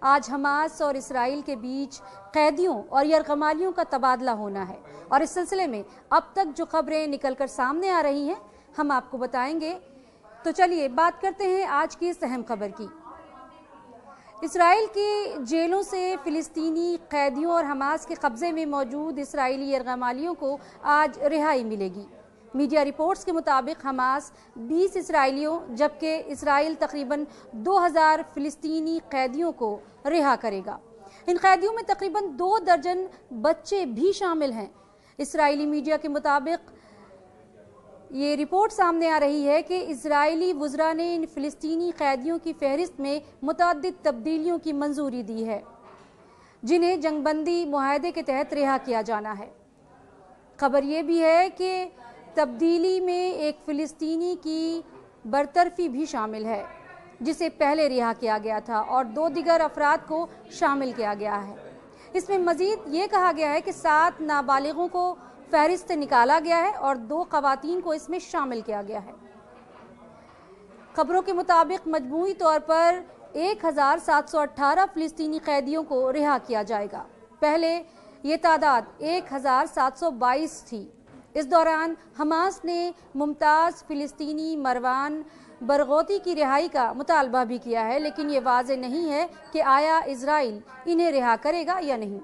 آج حماس اور اسرائیل کے بیچ قیدیوں اور یرغمالیوں کا تبادلہ ہونا ہے، اور اس سلسلے میں اب تک جو خبریں نکل کر سامنے آ رہی ہیں ہم آپ کو بتائیں گے۔ تو چلیے بات کرتے ہیں آج کی اس اہم خبر کی۔ اسرائیل کی جیلوں سے فلسطینی قیدیوں اور حماس کے قبضے میں موجود اسرائیلی یرغمالیوں کو آج رہائی ملے گی۔ میڈیا رپورٹس کے مطابق حماس 20 اسرائیلیوں جبکہ اسرائیل تقریباً 2000 فلسطینی قیدیوں کو رہا کرے گا۔ ان قیدیوں میں تقریباً 2 درجن بچے بھی شامل ہیں۔ اسرائیلی میڈیا کے مطابق یہ رپورٹ سامنے آ رہی ہے کہ اسرائیلی وزراء نے ان فلسطینی قیدیوں کی فہرست میں متعدد تبدیلیوں کی منظوری دی ہے، جنہیں جنگ بندی معاہدے کے تحت رہا کیا جانا ہے۔ خبر یہ بھی ہے کہ تبدیلی میں ایک فلسطینی کی برطرفی بھی شامل ہے جسے پہلے رہا کیا گیا تھا، اور 2 دیگر افراد کو شامل کیا گیا ہے۔ اس میں مزید یہ کہا گیا ہے کہ 7 نابالغوں کو فہرست سے نکالا گیا ہے اور 2 خواتین کو اس میں شامل کیا گیا ہے۔ خبروں کے مطابق مجموعی طور پر 1718 فلسطینی قیدیوں کو رہا کیا جائے گا۔ پہلے یہ تعداد 1722 تھی۔ اس دوران حماس نے ممتاز فلسطینی مروان برغوثی کی رہائی کا مطالبہ بھی کیا ہے، لیکن یہ واضح نہیں ہے کہ آیا اسرائیل انہیں رہا کرے گا یا نہیں۔